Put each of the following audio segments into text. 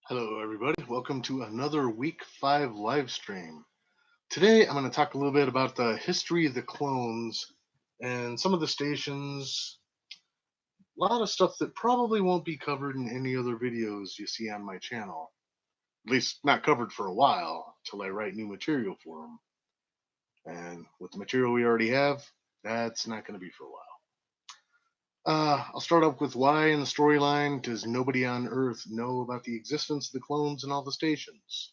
Hello, everybody. Welcome to another week 5 live stream. Today, I'm going to talk a little bit about the history of the clones and some of the stations. A lot of stuff that probably won't be covered in any other videos you see on my channel. At least, not covered for a while till I write new material for them. And with the material we already have, that's not going to be for a while. I'll start off with why in the storyline does nobody on Earth know about the existence of the clones and all the stations?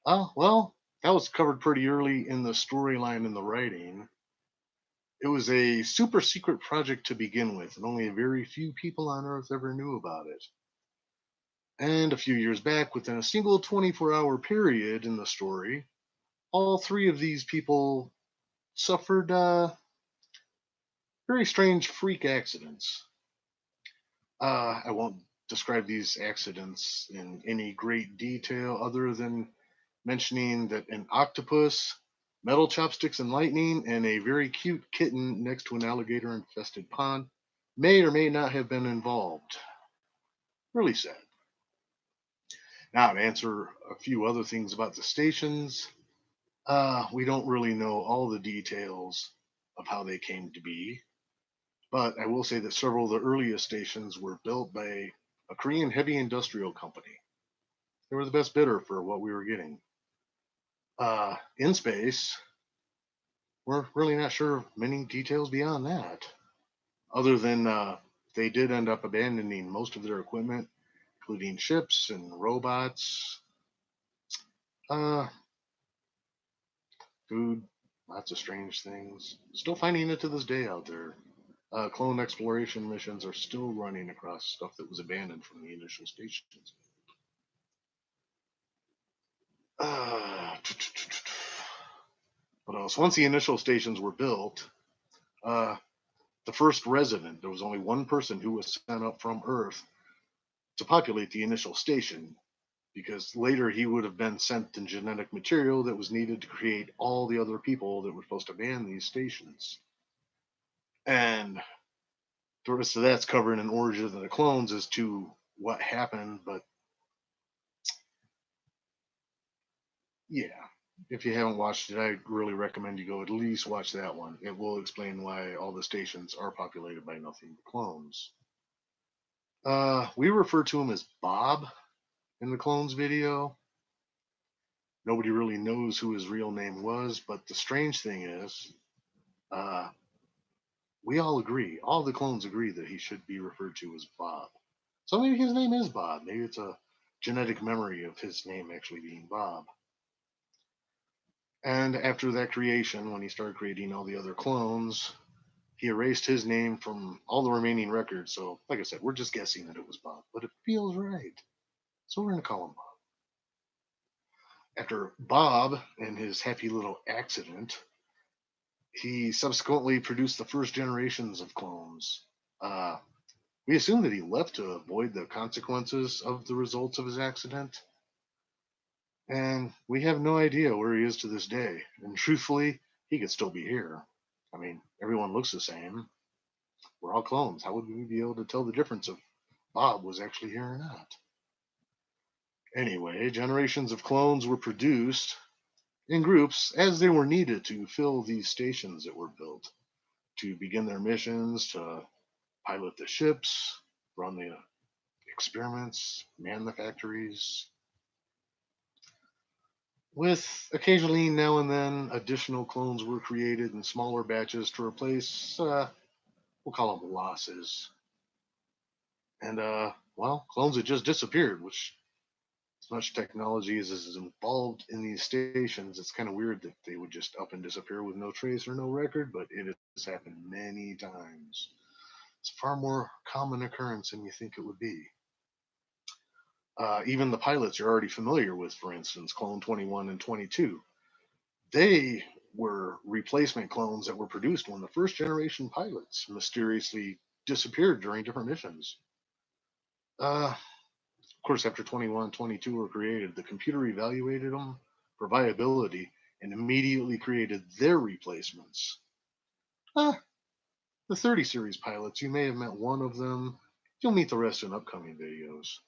Well, that was covered pretty early in the storyline and the writing. It was a super secret project to begin with, and only a very few people on Earth ever knew about it. And a few years back, within a single 24-hour period in the story, all three of these people suffered very strange freak accidents. I won't describe these accidents in any great detail other than mentioning that an octopus, metal chopsticks and lightning, and a very cute kitten next to an alligator infested pond may or may not have been involved. Really sad. Now, to answer a few other things about the stations, we don't really know all the details of how they came to be, but I will say that several of the earliest stations were built by a Korean heavy industrial company. They were the best bidder for what we were getting. In space, we're really not sure of many details beyond that, other than they did end up abandoning most of their equipment, including ships and robots, uh, food, lots of strange things. Still finding it to this day out there. Clone exploration missions are still running across stuff that was abandoned from the initial stations. Uh, what else? Once the initial stations were built, uh, the first resident, there was only one person who was sent up from Earth to populate the initial station, because later he would have been sent the genetic material that was needed to create all the other people that were supposed to man these stations. And the rest of that's covered in Origin of the Clones as to what happened, but yeah. If you haven't watched it, I really recommend you go at least watch that one. It will explain why all the stations are populated by nothing but clones. We refer to him as Bob in the clones video. Nobody really knows who his real name was, but the strange thing is, uh, we all agree, all the clones agree that he should be referred to as Bob. So maybe his name is Bob. Maybe it's a genetic memory of his name actually being Bob. And after that creation, when he started creating all the other clones, he erased his name from all the remaining records. So, like I said, we're just guessing that it was Bob, but it feels right. So we're going to call him Bob. After Bob and his happy little accident, he subsequently produced the first generations of clones. Uh, we assume that he left to avoid the consequences of the results of his accident. And we have no idea where he is to this day. And truthfully, he could still be here. I mean, everyone looks the same. We're all clones. How would we be able to tell the difference if Bob was actually here or not? Anyway, generations of clones were produced in groups as they were needed to fill these stations that were built, to begin their missions, to pilot the ships, run the experiments, man the factories, with occasionally now and then additional clones were created in smaller batches to replace, we'll call them losses. And, well, clones had just disappeared, which, as much technology as is involved in these stations, it's kind of weird that they would just up and disappear with no trace or no record, but it has happened many times. It's a far more common occurrence than you think it would be. Even the pilots you're already familiar with, for instance, Clone 21 and 22, they were replacement clones that were produced when the first generation pilots mysteriously disappeared during different missions. Of course, after 21 and 22 were created, the computer evaluated them for viability and immediately created their replacements. The 30 series pilots, you may have met one of them. You'll meet the rest in upcoming videos.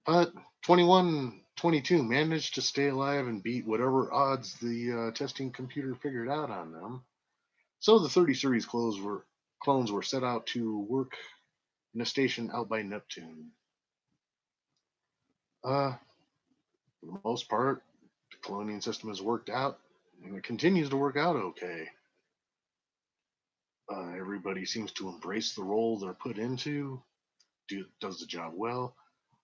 But 21-22 managed to stay alive and beat whatever odds the testing computer figured out on them. So the 30 series clones were set out to work in a station out by Neptune. For the most part, the cloning system has worked out, and it continues to work out okay. Everybody seems to embrace the role they're put into, does the job well.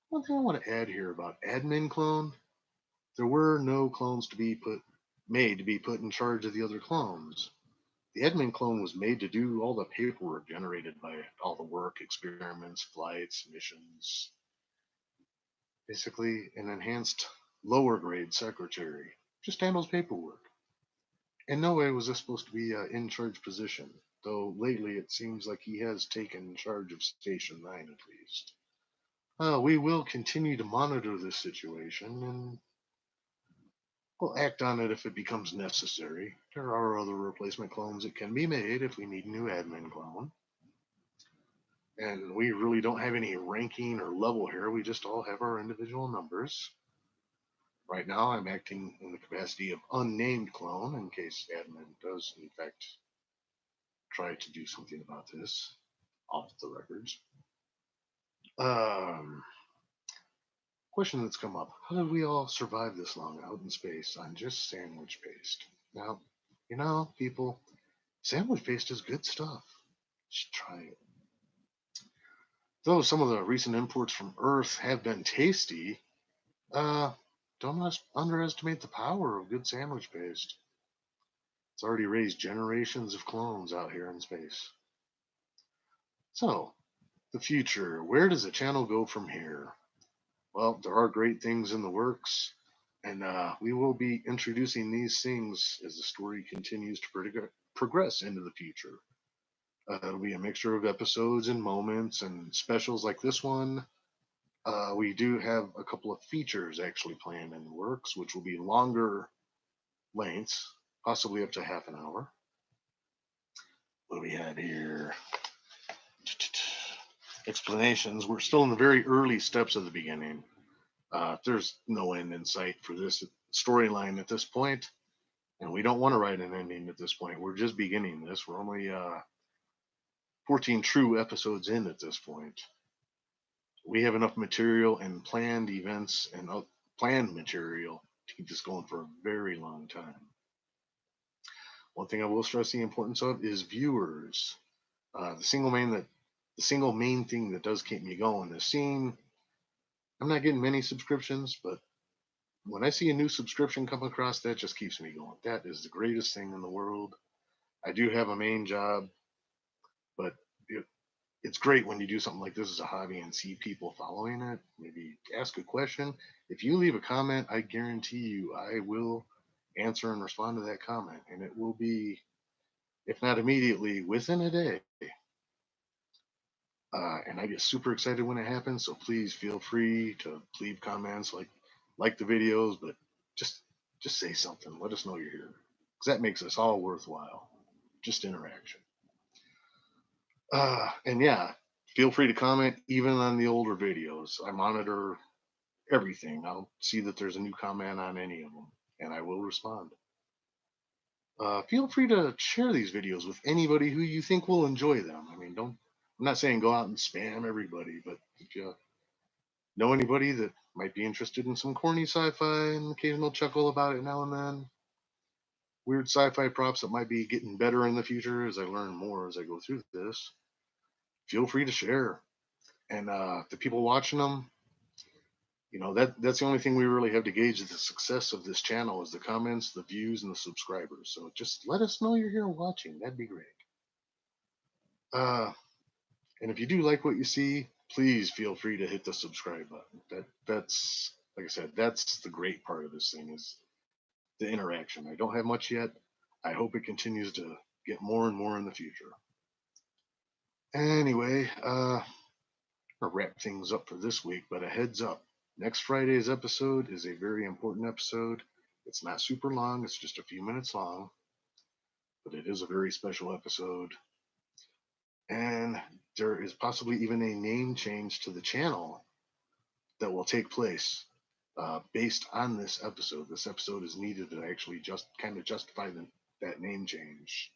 One thing I want to add here about admin clone: there were no clones made to be put in charge of the other clones. The admin clone was made to do all the paperwork generated by all the work, experiments, flights, missions. Basically, an enhanced lower grade secretary. Just handles paperwork. In no way was this supposed to be an in charge position, though lately it seems like he has taken charge of Station 9 at least. We will continue to monitor this situation and we'll act on it if it becomes necessary. There are other replacement clones that can be made if we need a new admin clone. And we really don't have any ranking or level here. We just all have our individual numbers. Right now, I'm acting in the capacity of unnamed clone in case admin does, in fact, try to do something about this off the records. Um, Question that's come up: how did we all survive this long out in space on just sandwich paste? Now, people, sandwich paste is good stuff. You should try it. Though some of the recent imports from Earth have been tasty, uh, don't underestimate the power of good sandwich paste. It's already raised generations of clones out here in space. So, the future. Where does the channel go from here? Well, there are great things in the works, and we will be introducing these things as the story continues to progress into the future. It'll be a mixture of episodes and moments and specials like this one. We do have a couple of features actually planned in the works, which will be longer lengths, possibly up to half an hour. What do we have here? Explanations. We're still in the very early steps of the beginning. There's no end in sight for this storyline at this point, and we don't want to write an ending at this point. We're just beginning this. We're only 14 true episodes in at this point. We have enough material and planned events and planned material to keep this going for a very long time. One thing I will stress the importance of is viewers. The single main thing that does keep me going is seeing. I'm not getting many subscriptions, but when I see a new subscription come across, that just keeps me going. That is the greatest thing in the world. I do have a main job, but it's great when you do something like this as a hobby and see people following it. Maybe ask a question. If you leave a comment, I guarantee you I will answer and respond to that comment, and it will be, if not immediately, within a day. And I get super excited when it happens. So please feel free to leave comments, like the videos, but just just say something. Let us know you're here, because that makes us all worthwhile. Just interaction. And yeah, feel free to comment even on the older videos. I monitor everything. I'll see that there's a new comment on any of them, and I will respond. Feel free to share these videos with anybody who you think will enjoy them. I mean, don't. I'm not saying go out and spam everybody, but if you know anybody that might be interested in some corny sci-fi and occasional chuckle about it now and then, weird sci-fi props that might be getting better in the future as I learn more as I go through this, feel free to share. And the people watching them, that's the only thing we really have to gauge the success of this channel is the comments, the views, and the subscribers. So just let us know you're here watching. That'd be great. Uh, and if you do like what you see, please feel free to hit the subscribe button. That's like I said, that's the great part of this thing is the interaction. I don't have much yet. I hope it continues to get more and more in the future. Anyway, I'll wrap things up for this week, but a heads up. Next Friday's episode is a very important episode. It's not super long, it's just a few minutes long, but it is a very special episode. And there is possibly even a name change to the channel. that will take place based on this episode. This episode is needed to actually just kind of justify that name change.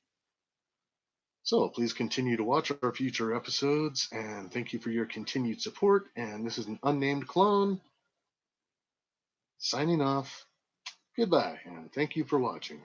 So please continue to watch our future episodes, and thank you for your continued support. And this is an unnamed clone signing off. Goodbye, and thank you for watching.